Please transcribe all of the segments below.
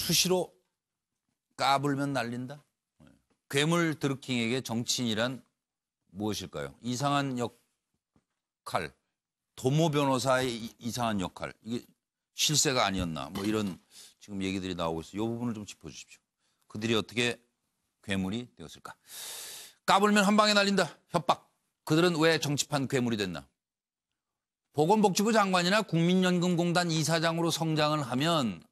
수시로 까불면 날린다. 괴물 드루킹에게 정치인이란 무엇일까요? 이상한 역할, 도모 변호사의 이상한 역할, 이게 실세가 아니었나, 뭐 이런 지금 얘기들이 나오고 있어요. 이 부분을 좀 짚어주십시오. 그들이 어떻게 괴물이 되었을까? 까불면 한 방에 날린다. 협박. 그들은 왜 정치판 괴물이 됐나? 보건복지부 장관이나 국민연금공단 이사장으로 성장을 하면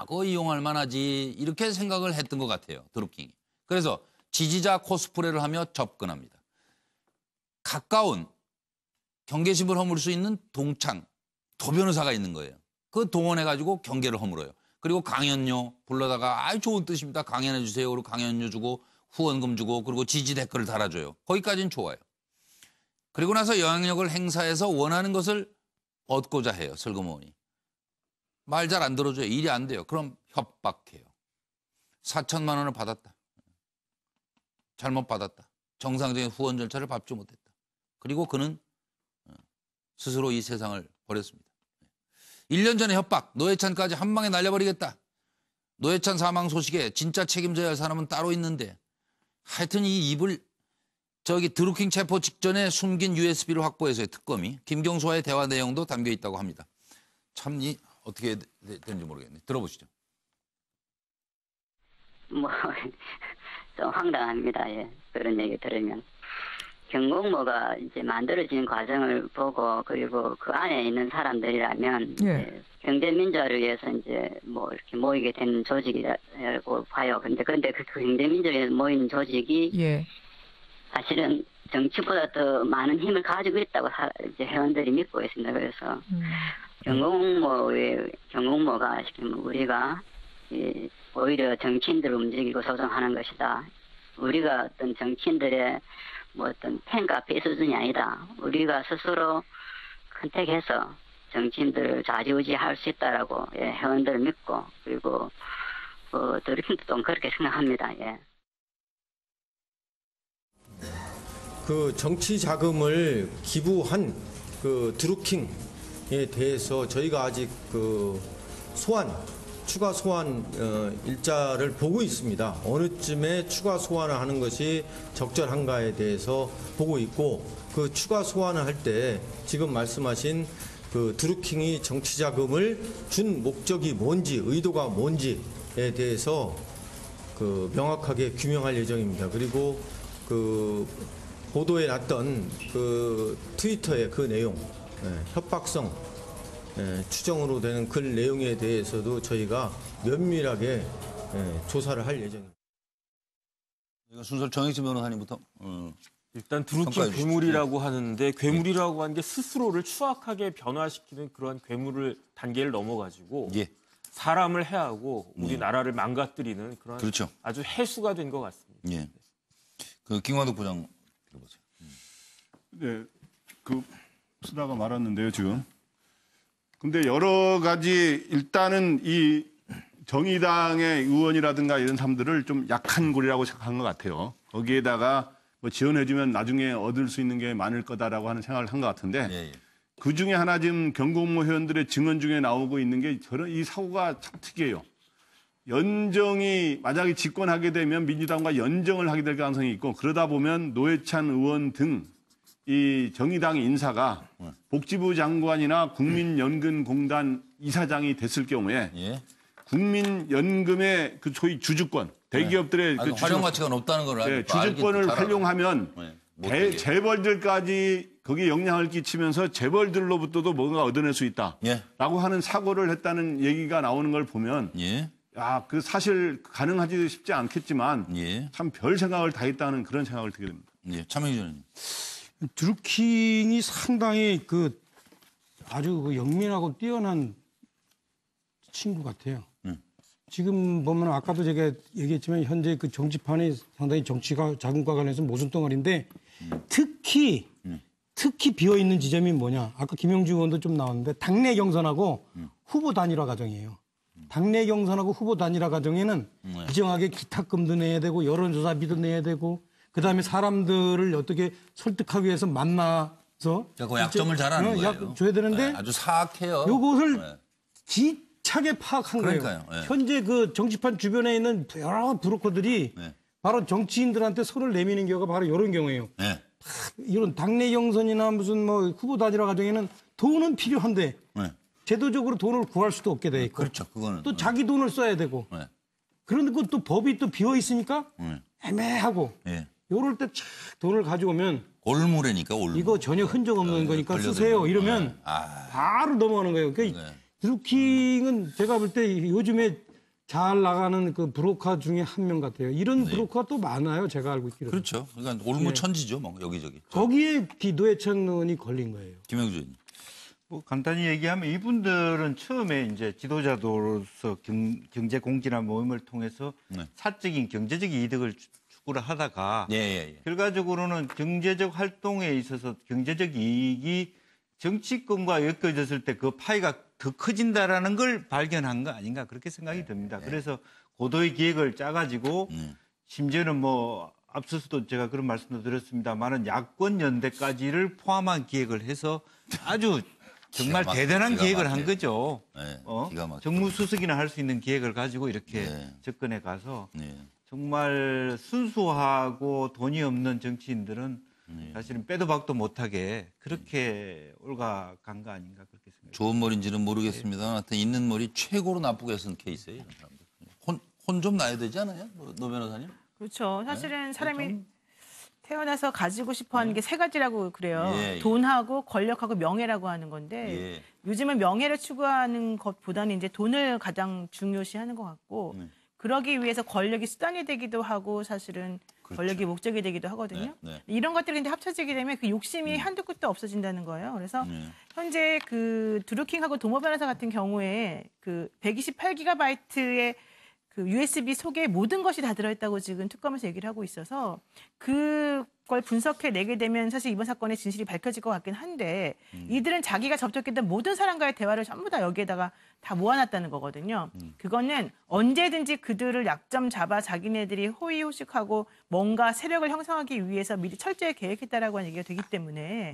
그거 이용할 만하지 이렇게 생각을 했던 것 같아요. 드루킹이. 그래서 지지자 코스프레를 하며 접근합니다. 가까운 경계심을 허물 수 있는 동창, 도 변호사가 있는 거예요. 그 동원해가지고 경계를 허물어요. 그리고 강연료 불러다가 좋은 뜻입니다. 강연해 주세요. 그리고 강연료 주고 후원금 주고 그리고 지지 댓글을 달아줘요. 거기까지는 좋아요. 그리고 나서 영향력을 행사해서 원하는 것을 얻고자 해요. 슬그머니. 말 잘 안 들어줘요. 일이 안 돼요. 그럼 협박해요. 4천만 원을 받았다. 잘못 받았다. 정상적인 후원 절차를 밟지 못했다. 그리고 그는 스스로 이 세상을 버렸습니다. 1년 전에 협박, 노회찬까지 한 방에 날려버리겠다. 노회찬 사망 소식에 진짜 책임져야 할 사람은 따로 있는데 하여튼 이 입을 드루킹 체포 직전에 숨긴 USB를 확보해서의 특검이 김경수와의 대화 내용도 담겨 있다고 합니다. 참 어떻게 되는지 모르겠네. 들어보시죠. 좀 황당합니다. 예. 그런 얘기 들으면. 경공모가 이제 만들어지는 과정을 보고 그리고 그 안에 있는 사람들이라면 예. 경제민주화를 위해서 이제 이렇게 모이게 된 조직이라고 봐요. 근데 그 경제민주화에 위해서 모인 조직이 예. 사실은 정치보다 더 많은 힘을 가지고 있다고 이제 회원들이 믿고 있습니다. 그래서 경공모가 지금 우리가 오히려 정치인들을 움직이고 조정하는 것이다. 우리가 어떤 정치인들의 어떤 팬카페 수준이 아니다. 우리가 스스로 컨택해서 정치인들을 좌지우지할 수 있다라고 회원들을 믿고 그리고 드루킹도 그렇게 생각합니다. 예. 그 정치 자금을 기부한 그 드루킹에 대해서 저희가 아직 추가 소환 일자를 보고 있습니다. 어느 쯤에 추가 소환을 하는 것이 적절한가에 대해서 보고 있고 그 추가 소환을 할 때 지금 말씀하신 그 드루킹이 정치 자금을 준 목적이 뭔지 의도가 뭔지에 대해서 명확하게 규명할 예정입니다. 그리고 보도에 났던 트위터의 그 내용, 협박성 추정으로 되는 글 내용에 대해서도 저희가 면밀하게 조사를 할 예정입니다. 순서를 정익진 변호사님부터. 일단 드루킹 괴물이라고 하는데 괴물이라고 하는 게 스스로를 추악하게 변화시키는 그러한 괴물을 단계를 넘어가지고 사람을 해하고 우리 나라를 망가뜨리는 그런 그렇죠. 아주 해수가 된 것 같습니다. 예. 김광덕 부장 들어보세요. 네, 수다가 말았는데요 지금. 근데 여러 가지 일단은 이 정의당의 의원이라든가 이런 사람들을 좀 약한 고리라고 생각한 것 같아요. 거기에다가 지원해주면 나중에 얻을 수 있는 게 많을 거다라고 하는 생각을 한 것 같은데 그 중에 하나 지금 경공모 회원들의 증언 중에 나오고 있는 게 이 사고가 참 특이해요. 연정이 만약에 집권하게 되면 민주당과 연정을 하게 될 가능성이 있고 그러다 보면 노회찬 의원 등 이 정의당 인사가 복지부 장관이나 국민연금공단 이사장이 됐을 경우에 국민연금의 소위 주주권, 대기업들의 활용 가치가 높다는 걸 주주권을 활용하면 재벌들까지 거기에 영향을 끼치면서 재벌들로부터도 뭔가 얻어낼 수 있다라고 하는 사고를 했다는 얘기가 나오는 걸 보면 사실 가능하지 싶지 않겠지만 참 별 생각을 다 했다는 그런 생각을 들게 됩니다. 차명희 의원님. 드루킹이 상당히 아주 영민하고 뛰어난 친구 같아요. 지금 보면 아까도 제가 얘기했지만 현재 정치판이 상당히 정치가 자금과 관련해서 모순덩어리인데 특히 비어있는 지점이 뭐냐. 아까 김영주 의원도 좀 나왔는데 당내 경선하고 후보 단일화 과정이에요. 당내 경선하고 후보 단일화 과정에는 일정하게 기탁금도 내야 되고 여론조사비도 내야 되고 그다음에 사람들을 어떻게 설득하기 위해서 만나서 그 약점을 잘 아는 거예요. 줘야 되는데 아주 사악해요. 요것을 알차게 파악한 그러니까요. 거예요. 예. 현재 그 정치판 주변에 있는 여러 브로커들이 네. 바로 정치인들한테 손을 내미는 경우가 바로 이런 경우예요. 네. 이런 당내 경선이나 무슨 뭐 후보 단일화 과정에는 돈은 필요한데 네. 제도적으로 돈을 구할 수도 없게 돼 있고 그렇죠. 그거는 또 자기 돈을 써야 되고 네. 그런 것도 법이 또 비어 있으니까 애매하고 예. 요럴 때 착 돈을 가져오면 올무래니까 올무. 이거 전혀 흔적 없는 거니까 걸려들면. 쓰세요 이러면 네. 아. 바로 넘어가는 거예요. 그러니까 네. 드루킹은 제가 볼 때 요즘에 잘 나가는 그 브로커 중에 한 명 같아요. 이런 브로커가 또 많아요. 제가 알고 있기로. 그렇죠. 그러니까 올무천지죠, 뭐 여기저기. 거기에 노회찬론이 걸린 거예요. 김영주 의원님. 뭐 간단히 얘기하면 이분들은 처음에 이제 지도자로서 경제 공진화 모임을 통해서 네. 사적인 경제적 이득을 추구를 하다가 예, 예, 예. 결과적으로는 경제적 활동에 있어서 경제적 이익이 정치권과 엮여졌을 때 그 파이가 더 커진다라는 걸 발견한 거 아닌가 그렇게 생각이 듭니다. 그래서 고도의 기획을 짜가지고 심지어는 뭐 앞서서도 제가 그런 말씀도 드렸습니다만은 야권 연대까지를 포함한 기획을 해서 아주 정말 기가 대단한 기가 기획을 막혀요. 한 거죠. 네, 기가 막혀요. 정무수석이나 할 수 있는 기획을 가지고 이렇게 네. 접근해 가서 네. 정말 순수하고 돈이 없는 정치인들은 사실은 빼도 박도 못하게 그렇게 올가간 거 아닌가 그렇게 생각합니다. 좋은 머리인지는 모르겠습니다. 하여튼 있는 머리 최고로 나쁘게 쓴 케이스예요. 이런 사람들. 혼 좀 나야 되지 않아요? 노 변호사님? 그렇죠. 사실은 사람이 태어나서 가지고 싶어 하는 게 세 가지라고 그래요. 예, 예. 돈하고 권력하고 명예라고 하는 건데 예. 요즘은 명예를 추구하는 것보다는 이제 돈을 가장 중요시하는 것 같고 그러기 위해서 권력이 수단이 되기도 하고 사실은 그렇죠. 권력이 목적이 되기도 하거든요. 네, 네. 이런 것들이 이제 합쳐지게 되면 그 욕심이 한두 끝도 없어진다는 거예요. 그래서 현재 그 드루킹하고 도모 변호사 같은 경우에 그 128GB의 그 USB 속에 모든 것이 다 들어있다고 지금 특검에서 얘기를 하고 있어서 그걸 분석해 내게 되면 사실 이번 사건의 진실이 밝혀질 것 같긴 한데 이들은 자기가 접촉했던 모든 사람과의 대화를 전부 다 여기에다가 다 모아놨다는 거거든요. 그거는 언제든지 그들을 약점 잡아 자기네들이 호의호식하고 뭔가 세력을 형성하기 위해서 미리 철저히 계획했다라고 하는 얘기가 되기 때문에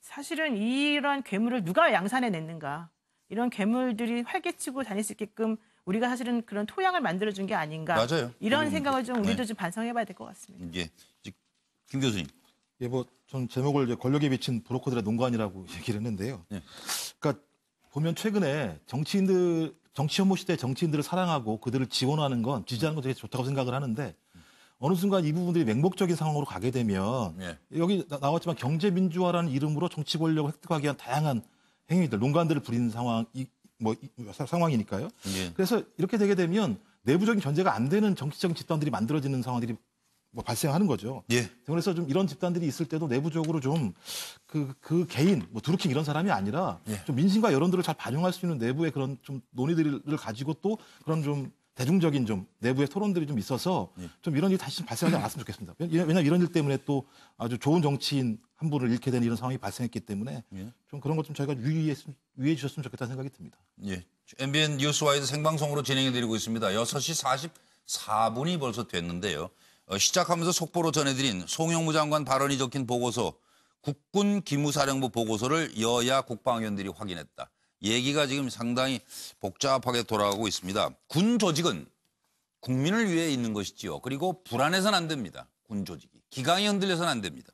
사실은 이런 괴물을 누가 양산해 냈는가 이런 괴물들이 활개치고 다닐 수 있게끔 우리가 사실은 그런 토양을 만들어준 게 아닌가. 맞아요. 이런 생각을 좀 우리도 네. 좀 반성해봐야 될 것 같습니다. 예. 김 교수님. 예, 뭐, 전 제목을 이제 권력에 미친 브로커들의 농간이라고 얘기를 했는데요. 네. 그러니까 보면 최근에 정치인들, 정치 혐오 시대 정치인들을 사랑하고 그들을 지원하는 건 지지하는 건 되게 좋다고 생각을 하는데 어느 순간 이 부분들이 맹목적인 상황으로 가게 되면 네. 여기 나왔지만 경제민주화라는 이름으로 정치 권력을 획득하기 위한 다양한 행위들, 농간들을 부리는 상황이니까요. 예. 그래서 이렇게 되게 되면 내부적인 견제가 안 되는 정치적인 집단들이 만들어지는 상황들이 뭐 발생하는 거죠. 예. 그래서 좀 이런 집단들이 있을 때도 내부적으로 좀 그 개인, 뭐 드루킹 이런 사람이 아니라 예. 좀 민심과 여론들을 잘 반영할 수 있는 내부의 그런 좀 논의들을 가지고 또 그런 좀 대중적인 좀 내부의 토론들이 좀 있어서 좀 이런 일이 다시 좀 발생하지 않았으면 좋겠습니다. 왜냐하면 이런 일 때문에 또 아주 좋은 정치인 한 분을 잃게 되는 이런 상황이 발생했기 때문에 좀 그런 것 좀 저희가 유의해 주셨으면 좋겠다는 생각이 듭니다. 예. MBN 뉴스와이드 생방송으로 진행해드리고 있습니다. 6시 44분이 벌써 됐는데요. 시작하면서 속보로 전해드린 송영무 장관 발언이 적힌 보고서, 국군 기무사령부 보고서를 여야 국방위원들이 확인했다. 얘기가 지금 상당히 복잡하게 돌아가고 있습니다. 군 조직은 국민을 위해 있는 것이지요. 그리고 불안해서는 안 됩니다. 군 조직이. 기강이 흔들려서는 안 됩니다.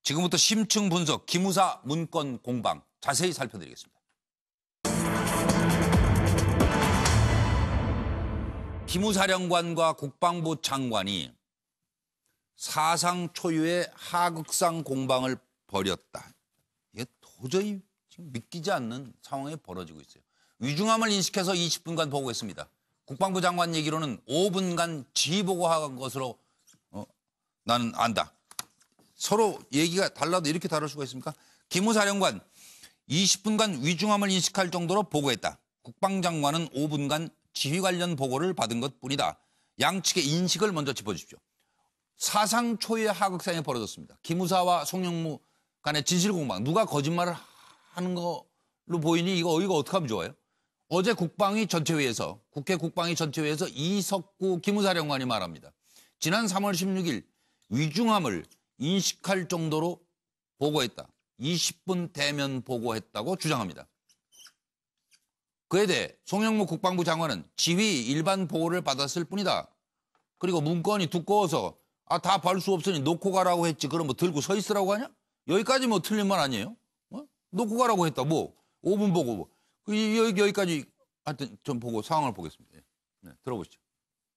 지금부터 심층 분석, 기무사 문건 공방 자세히 살펴드리겠습니다. 기무사령관과 국방부 장관이 사상 초유의 하극상 공방을 벌였다. 이게 도저히 지금 믿기지 않는 상황이 벌어지고 있어요. 위중함을 인식해서 20분간 보고했습니다. 국방부 장관 얘기로는 5분간 지휘 보고한 것으로 나는 안다. 서로 얘기가 달라도 이렇게 다를 수가 있습니까? 기무사령관 20분간 위중함을 인식할 정도로 보고했다. 국방장관은 5분간 지휘 관련 보고를 받은 것뿐이다. 양측의 인식을 먼저 짚어주십시오. 사상 초유의 하극상이 벌어졌습니다. 기무사와 송영무 간의 진실공방. 누가 거짓말을 하는 걸로 보이니 이거 어떻게 하면 좋아요? 어제 국방위 전체회의에서, 국회 국방위 전체회의에서 이석구 기무사령관이 말합니다. 지난 3월 16일 위중함을 인식할 정도로 보고했다. 20분 대면 보고했다고 주장합니다. 그에 대해 송영무 국방부 장관은 지휘 일반 보고를 받았을 뿐이다. 그리고 문건이 두꺼워서 다 볼 수 없으니 놓고 가라고 했지. 그럼 뭐 들고 서 있으라고 하냐? 여기까지 뭐 틀린 말 아니에요? 놓고 가라고 했다. 뭐 5분 보고 여기까지 하여튼 좀 보고 상황을 보겠습니다. 네, 들어보시죠.